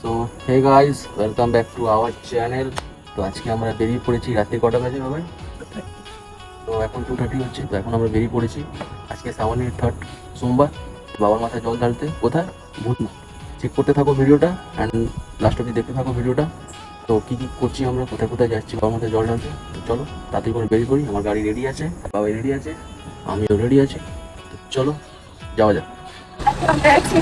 তো hey guys, welcome back to our channel. তো আজকে আমরা বেরিয়ে পড়েছি। রাতে কটা বাজে হবে? তো এখন 2:30 হচ্ছে। তো এখন আমরা বেরিয়ে পড়েছি আজকে শ্রাবণের 3rd সোমবার বাবার মাথায় জল ঢালতে। কোথায়? ভূতনাথ। চেক করতে থাকো ভিডিওটা অ্যান্ড লাস্ট অবধি দেখতে থাকো ভিডিওটা। তো কী কী করছি আমরা, কোথায় কোথায় যাচ্ছি বাবার মাথায় জল ঢালতে। তো চলো তাড়াতাড়ি করে বেরিয়ে পড়ি। আমার গাড়ি রেডি আছে, বাবাই রেডি আছে, আমিও রেডি আছি। তো চলো যাওয়া যাক। আমরা আজকে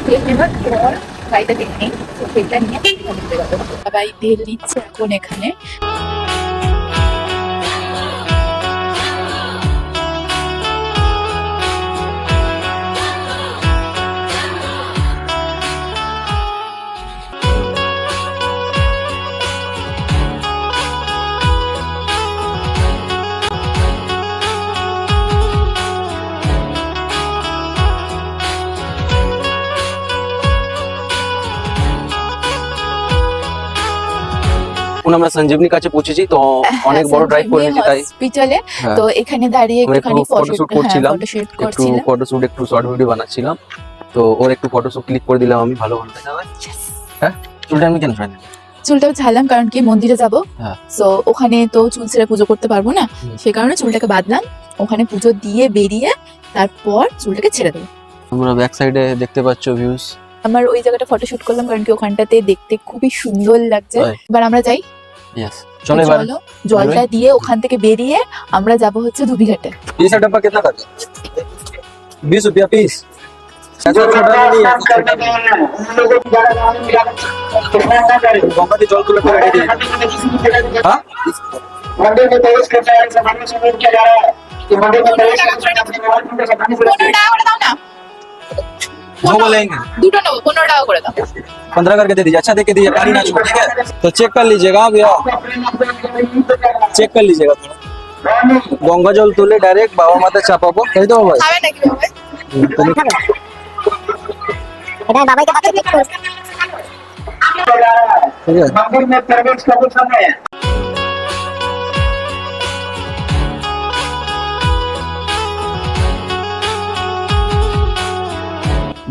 তেল নেবার পর গাড়িটা দেখে নিই, তো তেলটা নিয়ে ঘুরতে যাবো। বাবাই তেল নিচ্ছে এখন এখানে। আমরা সঞ্জীবনী কাছে পৌঁছেছি। তো অনেক বড় ড্রাইভ করে নিয়েছি, তাই হসপিটালে হ্যাঁ। তো এখানে দাঁড়িয়ে একটুখানি ফটোশুট করছিলাম, একটু করছিলাম। ফটোশুট, একটু শর্ট ভিডিও বানাচ্ছিলাম। তো ওর একটু ফটোশুট ক্লিক করে দিলাম আমি, ভালো ভালো দেখা যায়। হ্যাঁ, চুলটা আমি কেন ছাড়ি? চুলটাও ছাড়লাম কারণ কি মন্দিরে যাব, হ্যাঁ। তো ওখানে তো চুল ছেড়ে পুজো করতে পারবো না, সেই কারণে চুলটাকে বাঁধলাম। ওখানে পুজো দিয়ে বেরিয়ে তারপর চুলটাকে ছেড়ে দেবো। তোমরা ব্যাক সাইডে দেখতে পাচ্ছ ভিউজ। আমার ওই জায়গাটা ফটোশুট করলাম কারণ কি ওখানটাতে দেখতে খুবই সুন্দর লাগছে। তাই। এবার আমরা যাই। यस चलो এবার চলো জলটা দিয়ে ওখান থেকে বেরিয়ে আমরা যাব হচ্ছে ধুবিঘাটে। पीस का डब्बा कितना का? 20 रुपया पीस। ऐसा छोटा नहीं है, छोटा नहीं है। गंगा की जल तुले रेडी दे। हां मंदिर में प्रवेश करते हैं सामान्य सम्मिलित किया जा रहा है कि मंदिर में प्रवेश करते हैं 15 টাকা করে দাও না। जो बोलेंगे দুটো নেবো, 15 টাকা করে দাও। 15 करके दे दीजिए। अच्छा देके दीजिए, पानी ना छूटे, ठीक है? तो चेक कर लीजिएगा भैया, चेक कर लीजिएगा थोड़ा। गंगा जल तुले डायरेक्ट बाबा माता चापाबो, তাই তো ভাই? খাবে নাকি বাবা? এটা বাবাইকে বাকি ক্লিক করুন ঠিক আছে। मंदिर में प्रवेश करते समय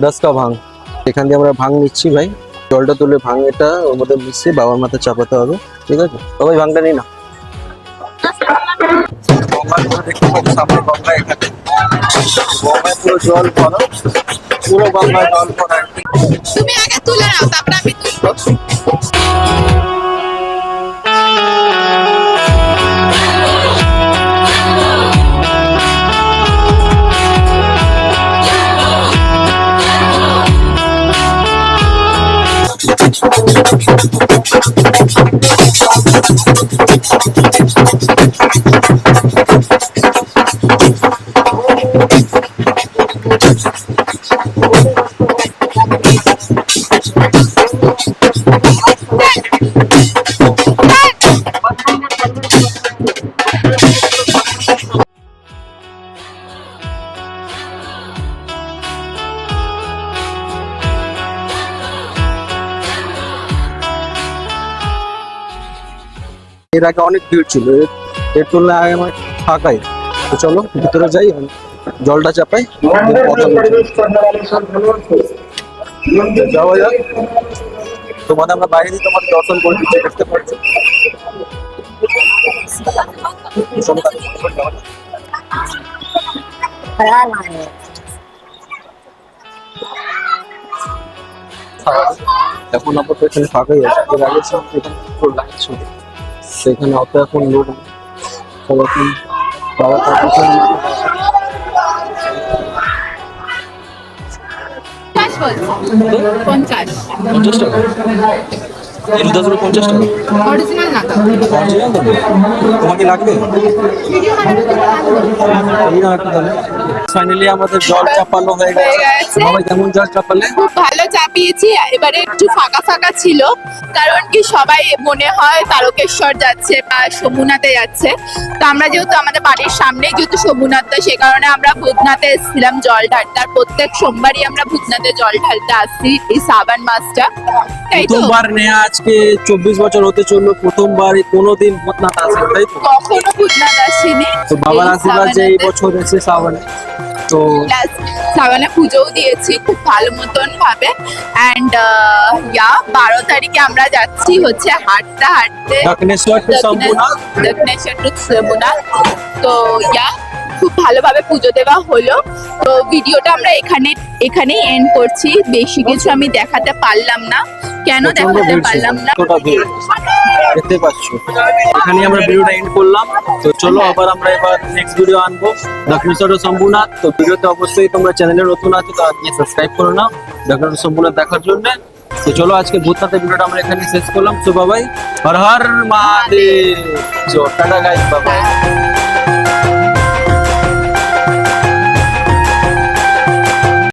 10 का ভাঙ। এখান দিয়ে আমরা ভাঙ নিচ্ছি ভাই। জলটা তুলে ভাঙ এটা ওর মধ্যে মিশিয়ে বাবার মাথায় চাপাতে হবে, ঠিক আছে? সবাই ভাঙটা নিই না। গঙ্গার পুরো দেখতে পাচ্ছ সামনে গঙ্গা, এখানে গঙ্গায় পুরো জল ভরা, পুরো গঙ্গায় জল ভরা। তুমি আগে তুলে নাও তারপর আমি তুলবো। এর আগে অনেক ভিড় ছিল, এর তুলনায় আগে আমার ফাঁকাই। তো চলো ভিতরে যাই, জলটা চাপাই, मंदिर কথা में বলছি। प्रवेश करने वाले सब लोगों को मंदिर যাওয়া যাক। তোমাদের আমরা বাইরে দিয়ে তোমাদের দর্শন করে দিচ্ছি, দেখতে পাচ্ছ। চলো তাহলে ভিতরে যাওয়া যাক। এখন আপাতত এখানে ফাঁকাই আছে, এর আগে সব এখানে পুরো লাইট ছিল, সেখানে অত এখন লোক নেই। সব এখন বাবা তার পিছনে 50 50 টাকা। এই 1050 টাকা অরিজিনাল না তো। অরিজিনাল তো? তোমাকে লাগবে? এই নাও একটা তাহলে। ফাইনালি আমাদের জল চাপানো হয়ে হয়ে গেছে। গেছে। বাবা কেমন জল চাপালে? খুব ভালো চাপিয়েছি। এবারে একটু ফাঁকা ফাঁকা ছিল কারণ কি সবাই মনে হয় তারকেশ্বর যাচ্ছে বা সোমনাথে যাচ্ছে, তো আমরা যেহেতু আমাদের বাড়ির সামনেই যেহেতু সোমনাথ, সে কারণে আমরা ভূতনাথে এসেছিলাম জল ঢালতে। আর প্রত্যেক সোমবারই আমরা ভূতনাথে জল ঢালতে আসি এই শ্রাবণ মাসটা, তাই তো? প্রথমবার নেয়া, আজকে 24 বছর হতে চললো, প্রথমবার কোনোদিন ভূতনাথ আসেন, তাই তো? কখনো ভূতনাথ আসেনি। তো বাবার এই আশীর্বাদ যে এই শ্রাবণেতে। বছর এসে শ্রাবণে তো প্লাস সাবানে পুজোও দিয়েছি খুব ভালো মতন ভাবে। অ্যান্ড 12 তারিখে আমরা যাচ্ছি হচ্ছে হাঁটতে হাঁটতে দক্ষিণেশ্বর টু সম্পূর্ণ দক্ষিণেশ্বর টু সোমনাথ। তো খুব ভালোভাবে পুজো দেওয়া হলো। তো ভিডিওটা আমরা এখানেই এন্ড করছি। বেশি কিছু আমি দেখাতে পারলাম না, কেন দেখাতে পারলাম না কতটা ভিড় দেখতে পাচ্ছ। এখানে আমরা ভিডিওটা এন্ড করলাম। তো চলো আবার আমরা এবার নেক্সট ভিডিও আনবো দক্ষিণেশ্বর টু সম্পূর্ণনাথ। তো ভিডিওতে অবশ্যই তোমরা চ্যানেলে নতুন আছো তো আজকে সাবস্ক্রাইব করে নাও দক্ষিণেশ্বর টু সম্পূর্ণনাথ দেখার জন্য। তো চলো আজকে ভূতনাথের ভিডিওটা আমরা এখানে শেষ করলাম। তো বাবাই, হর হর মহাদেব। টাটা গাইস, বাবাই।